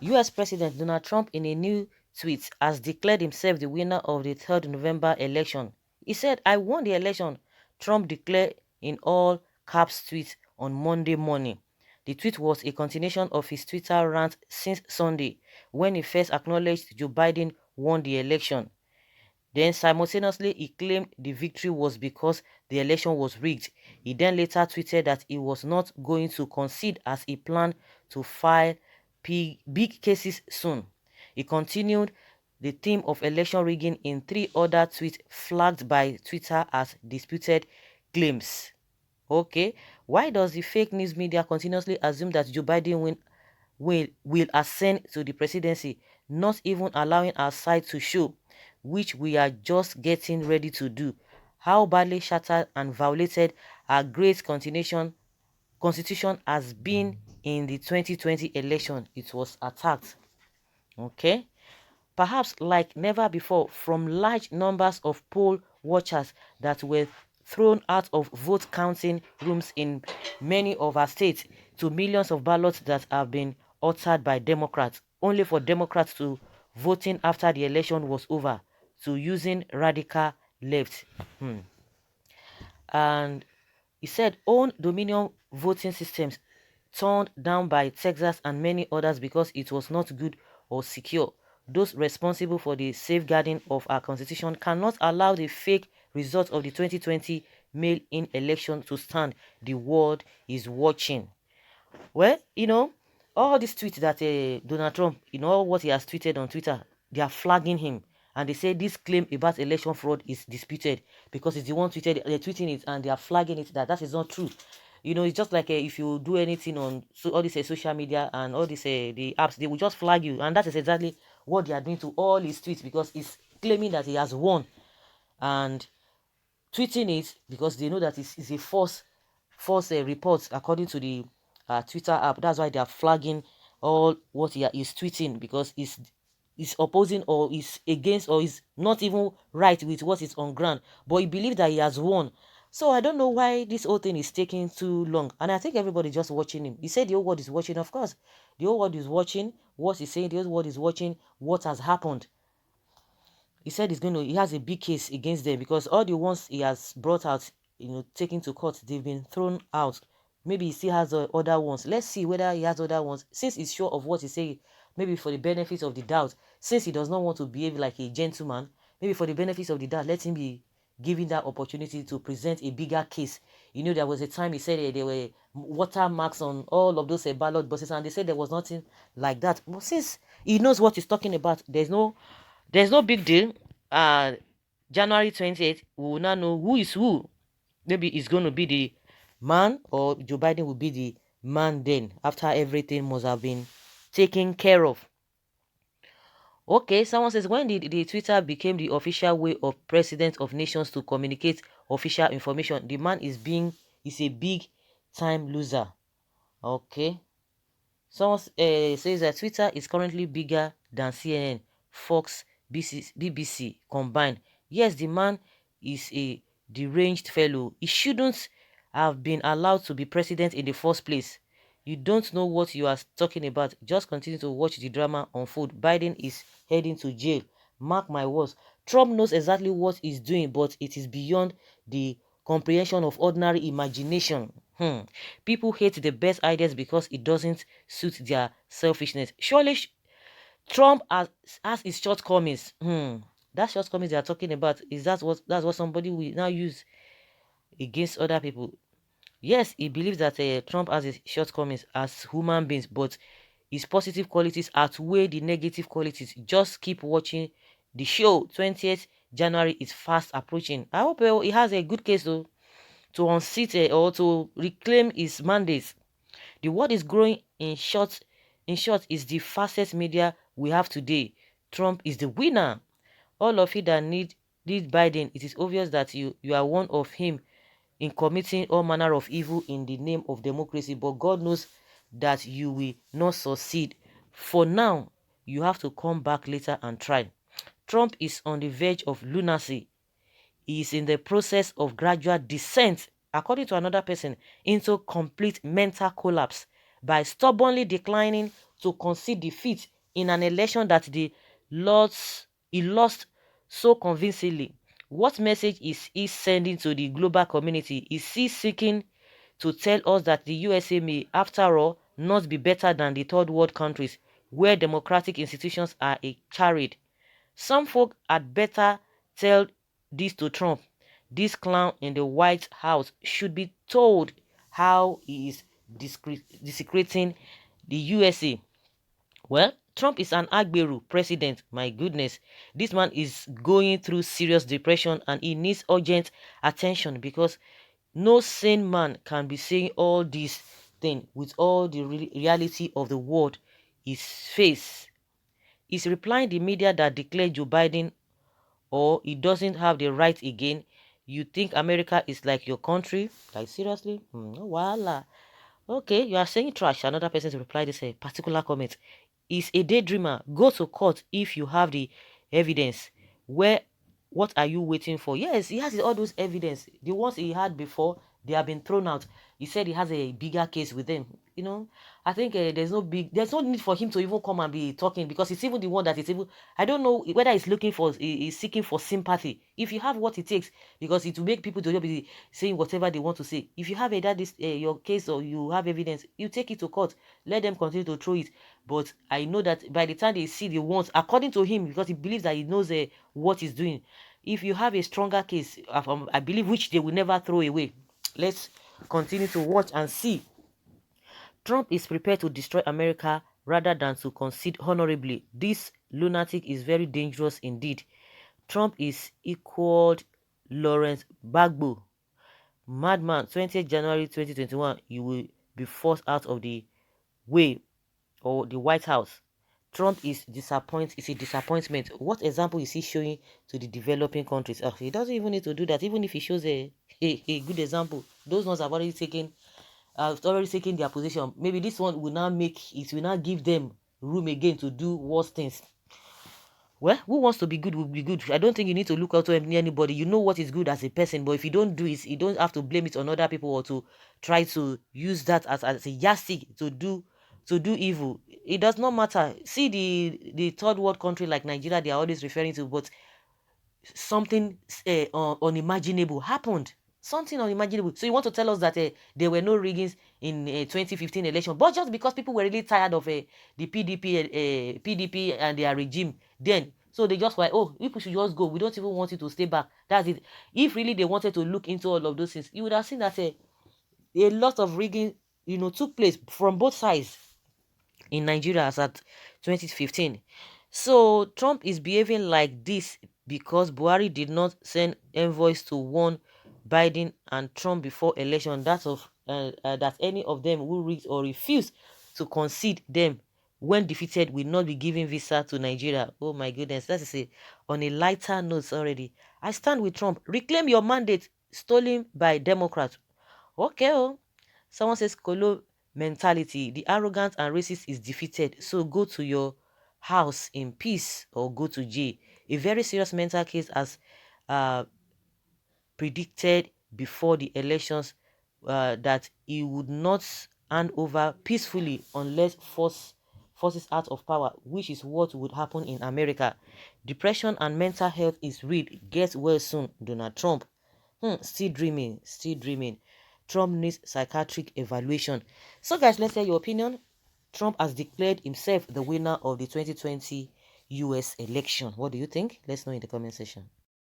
US President Donald Trump, in a new tweet, has declared himself the winner of the 3rd November election. He said, "I won the election," Trump declared in all caps tweet on Monday morning. The tweet was a continuation of his Twitter rant since Sunday, when he first acknowledged Joe Biden won the election. Then simultaneously, he claimed the victory was because the election was rigged. He then later tweeted that he was not going to concede, as he planned to file big cases soon. He continued the theme of election rigging in 3 other tweets flagged by Twitter as disputed claims. Okay, why does the fake news media continuously assume that Joe Biden will ascend to the presidency, not even allowing our side to show, which we are just getting ready to do? How badly shattered and violated our great constitution has been in the 2020 election. It was attacked. Okay, perhaps like never before, from large numbers of poll watchers that were thrown out of vote counting rooms in many of our states, to millions of ballots that have been altered by Democrats, only for Democrats to voting after the election was over, to using radical left. And he said own Dominion voting systems turned down by Texas and many others because it was not good or secure. Those responsible for the safeguarding of our constitution cannot allow the fake result of the 2020 mail-in election to stand. The world is watching. Well, all these tweets that Donald Trump, what he has tweeted on Twitter, they are flagging him. And they say this claim about election fraud is disputed because it's the one tweeted, they're tweeting it and they are flagging it that is not true. It's just like if you do anything on all this social media and all this the apps, they will just flag you, and that is exactly what they are doing to all his tweets, because he's claiming that he has won and tweeting it because they know that it's a false report according to the Twitter app. That's why they are flagging all what he is tweeting, because is opposing or is against or is not even right with what is on ground, but he believes that he has won. So I don't know why this whole thing is taking too long, and I think everybody just watching him. He said the whole world is watching. Of course the whole world is watching what he's saying. The whole world is watching what has happened. He said he has a big case against them, because all the ones he has brought out, taken to court, they've been thrown out. Maybe he still has other ones. Let's see whether he has other ones, since he's sure of what he's saying. Maybe for the benefit of the doubt, since he does not want to behave like a gentleman, maybe for the benefit of the doubt, let him be given that opportunity to present a bigger case. There was a time he said there were watermarks on all of those ballot boxes, and they said there was nothing like that. But since he knows what he's talking about, there's no big deal. January 28th, we will now know who is who. Maybe it's going to be the man, or Joe Biden will be the man then, after everything must have been taken care of. Okay, someone says, when the Twitter became the official way of president of nations to communicate official information, the man is a big time loser. Okay. Someone says that Twitter is currently bigger than CNN, Fox, BBC combined. Yes, the man is a deranged fellow. He shouldn't have been allowed to be president in the first place. You don't know what you are talking about. Just continue to watch the drama unfold. Biden is heading to jail. Mark my words. Trump knows exactly what he's doing, but it is beyond the comprehension of ordinary imagination. People hate the best ideas because it doesn't suit their selfishness. Surely Trump has his shortcomings. That shortcomings they are talking about, is that's what somebody will now use against other people. Yes, he believes that Trump has his shortcomings as human beings, but his positive qualities outweigh the negative qualities. Just keep watching the show. 20th January is fast approaching. I hope he has a good case though, to unseat or to reclaim his mandate. The world is growing. In short, is the fastest media we have today. Trump is the winner. All of you that need Biden, it is obvious that you are one of him in committing all manner of evil in the name of democracy, but God knows that you will not succeed. For now, you have to come back later and try. Trump is on the verge of lunacy. He is in the process of gradual descent, according to another person, into complete mental collapse by stubbornly declining to concede defeat in an election that he lost so convincingly. What message is he sending to the global community? Is he seeking to tell us that the USA may, after all, not be better than the third world countries where democratic institutions are a charade? Some folk had better tell this to Trump. This clown in the White House should be told how he is desecrating the USA. Well, Trump is an Agberu president. My goodness, this man is going through serious depression and he needs urgent attention, because no sane man can be saying all these things with all the reality of the world his face. He's replying the media that declared Joe Biden or he doesn't have the right again. You think America is like your country? Like seriously? No, voila. Okay, you are saying trash. Another person to reply this particular comment is a daydreamer. Go to court if you have the evidence. Where, what are you waiting for? Yes, he has all those evidence. The ones he had before, they have been thrown out. He said he has a bigger case with them. You know, I think there's no need for him to even come and be talking, because it's even the one that is even, I don't know whether he's looking for, he's seeking for sympathy. If you have what it takes, because it will make people to be saying whatever they want to say. If you have your case, or you have evidence, you take it to court. Let them continue to throw it. But I know that by the time they see the ones, according to him, because he believes that he knows what he's doing, if you have a stronger case, I believe, which they will never throw away. Let's continue to watch and see. Trump is prepared to destroy America rather than to concede honorably. This lunatic is very dangerous indeed. Trump is equaled Lawrence Gbagbo. Madman, 20th January 2021, you will be forced out of the way, or the White House. Trump is a disappointment. What example is he showing to the developing countries? He doesn't even need to do that. Even if he shows a good example, those ones have already taken their position. Maybe this one will now give them room again to do worse things. Well, who wants to be good will be good. I don't think you need to look out to anybody. You know what is good as a person, but if you don't do it, you don't have to blame it on other people, or to try to use that as a yardstick to do evil. It does not matter. See the third world country like Nigeria, they are always referring to, but something unimaginable happened. Something unimaginable. So you want to tell us that there were no riggings in 2015 election, but just because people were really tired of the PDP and their regime then, so they just were, oh, people should just go. We don't even want you to stay back. That's it. If really they wanted to look into all of those things, you would have seen that a lot of rigging, took place from both sides in Nigeria as at 2015. So Trump is behaving like this because Buhari did not send envoys to warn Biden and Trump before election that any of them who rigged or refuse to concede them when defeated will not be given visa to Nigeria. Oh my goodness, that is on a lighter note already. I stand with Trump. Reclaim your mandate stolen by Democrats. Okay, oh. Someone says Kolo mentality. The arrogant and racist is defeated. So go to your house in peace or go to jail. A very serious mental case as predicted before the elections that he would not hand over peacefully unless forces out of power, which is what would happen in America. Depression and mental health is real. Get well soon, Donald Trump. Still dreaming, still dreaming. Trump needs psychiatric evaluation. So guys, let's hear your opinion. Trump has declared himself the winner of the 2020 US election. What do you think? Let's know in the comment section.